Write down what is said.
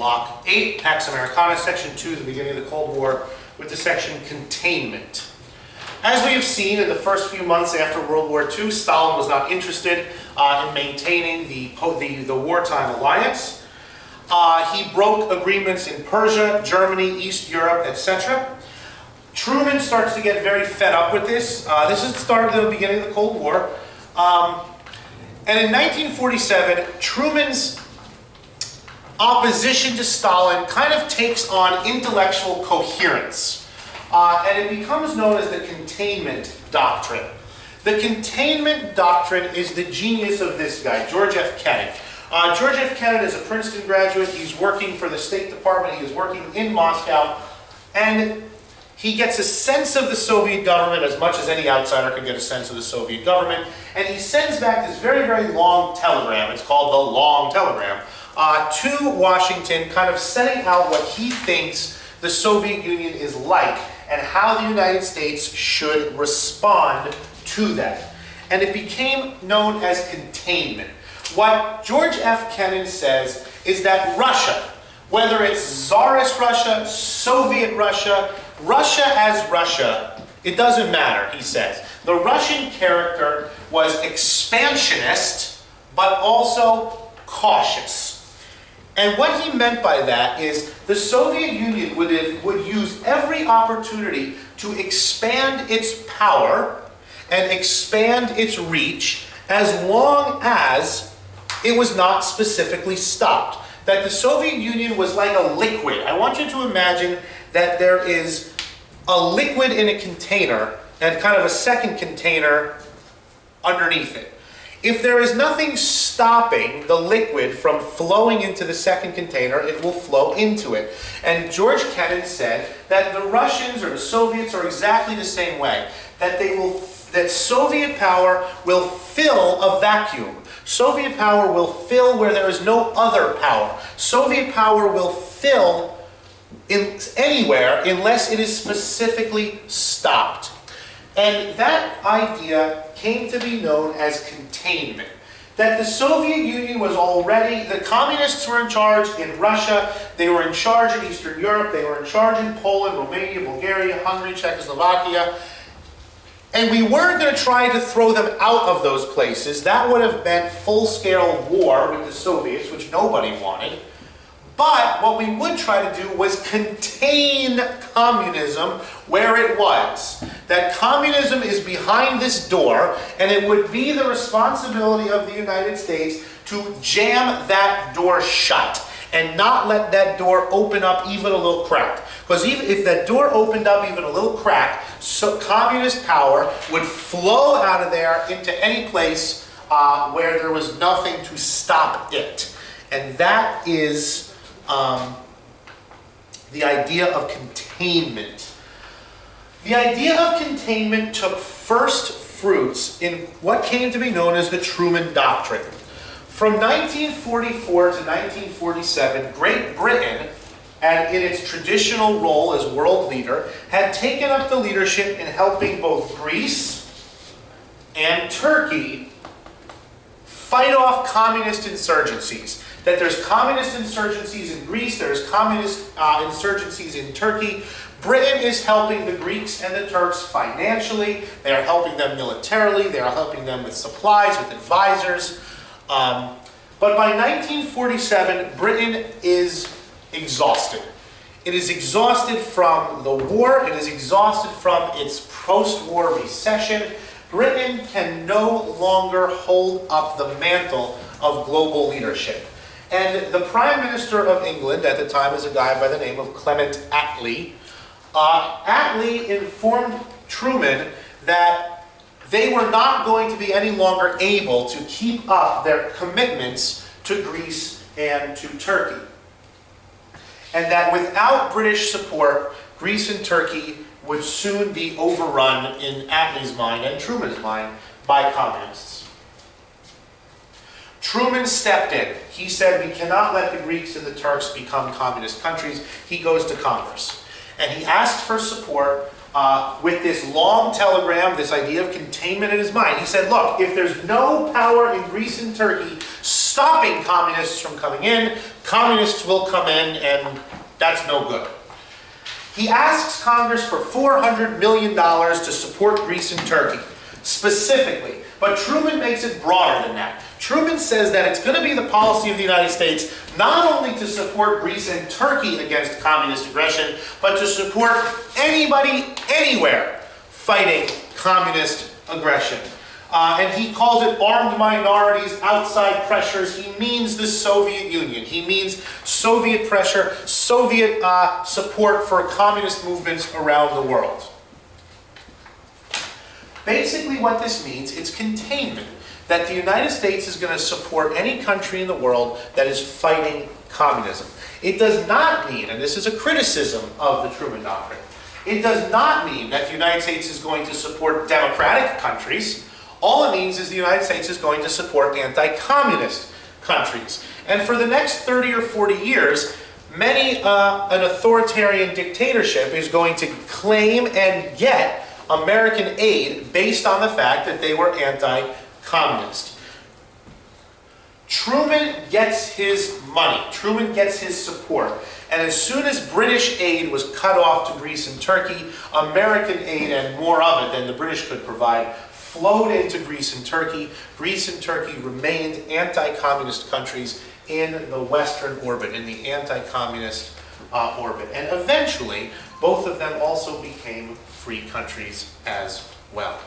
Block 8, Pax Americana, Section 2, the beginning of the Cold War, with the section Containment. As we have seen in the first few months after World War II, Stalin was not interested in maintaining the wartime alliance. He broke agreements in Persia, Germany, East Europe, etc. Truman starts to get very fed up with this. This is the start of the beginning of the Cold War. And in 1947, Truman's opposition to Stalin kind of takes on intellectual coherence. And it becomes known as the Containment Doctrine. The Containment Doctrine is the genius of this guy, George F. Kennan. George F. Kennan is a Princeton graduate. He's working for the State Department. He is working in Moscow. And he gets a sense of the Soviet government as much as any outsider could get a sense of the Soviet government. And he sends back this very, very long telegram. It's called the Long Telegram. To Washington, kind of setting out what he thinks the Soviet Union is like and how the United States should respond to that. And it became known as containment. What George F. Kennan says is that Russia, whether it's Tsarist Russia, Soviet Russia, Russia as Russia, it doesn't matter, he says. The Russian character was expansionist, but also cautious. And what he meant by that is the Soviet Union would use every opportunity to expand its power and expand its reach as long as it was not specifically stopped. That the Soviet Union was like a liquid. I want you to imagine that there is a liquid in a container and kind of a second container underneath it. If there is nothing stopping the liquid from flowing into the second container, it will flow into it. And George Kennan said that the Russians or the Soviets are exactly the same way. That Soviet power will fill a vacuum. Soviet power will fill where there is no other power. Soviet power will fill anywhere unless it is specifically stopped. And that idea came to be known as containment. That the Soviet Union was already, the communists were in charge in Russia, they were in charge in Eastern Europe, they were in charge in Poland, Romania, Bulgaria, Hungary, Czechoslovakia. And we weren't going to try to throw them out of those places. That would have meant full-scale war with the Soviets, which nobody wanted. But what we would try to do was contain communism where it was. That communism is behind this door, and it would be the responsibility of the United States to jam that door shut and not let that door open up even a little crack. Because even if that door opened up even a little crack, so communist power would flow out of there into any place where there was nothing to stop it. And that is the idea of containment. The idea of containment took first fruits in what came to be known as the Truman Doctrine. From 1944 to 1947, Great Britain, and in its traditional role as world leader, had taken up the leadership in helping both Greece and Turkey fight off communist insurgencies. That there's communist insurgencies in Greece, there's communist insurgencies in Turkey. Britain is helping the Greeks and the Turks financially, they are helping them militarily, they are helping them with supplies, with advisors. But by 1947, Britain is exhausted. It is exhausted from the war, it is exhausted from its post-war recession. Britain can no longer hold up the mantle of global leadership. And the Prime Minister of England at the time was a guy by the name of Clement Attlee. Attlee informed Truman that they were not going to be any longer able to keep up their commitments to Greece and to Turkey. And that without British support, Greece and Turkey would soon be overrun, in Attlee's mind and Truman's mind, by communists. Truman stepped in. He said, we cannot let the Greeks and the Turks become communist countries. He goes to Congress. And he asked for support with this long telegram, this idea of containment in his mind. He said, look, if there's no power in Greece and Turkey stopping communists from coming in. Communists will come in, and that's no good. He asks Congress for $400 million to support Greece and Turkey, specifically. But Truman makes it broader than that. Truman says that it's going to be the policy of the United States not only to support Greece and Turkey against communist aggression, but to support anybody, anywhere, fighting communist aggression. And he calls it armed minorities, outside pressures. He means the Soviet Union. He means Soviet pressure, Soviet support for communist movements around the world. Basically what this means, it's containment. That the United States is going to support any country in the world that is fighting communism. It does not mean, and this is a criticism of the Truman Doctrine, it does not mean that the United States is going to support democratic countries. All it means is the United States is going to support anti-communist countries. And for the next 30 or 40 years, an authoritarian dictatorship is going to claim and get American aid based on the fact that they were anti-communist. Truman gets his money. Truman gets his support. And as soon as British aid was cut off to Greece and Turkey, American aid, and more of it than the British could provide, flowed into Greece and Turkey. Greece and Turkey remained anti-communist countries in the Western orbit, in the anti-communist orbit. And eventually, both of them also became free countries as well.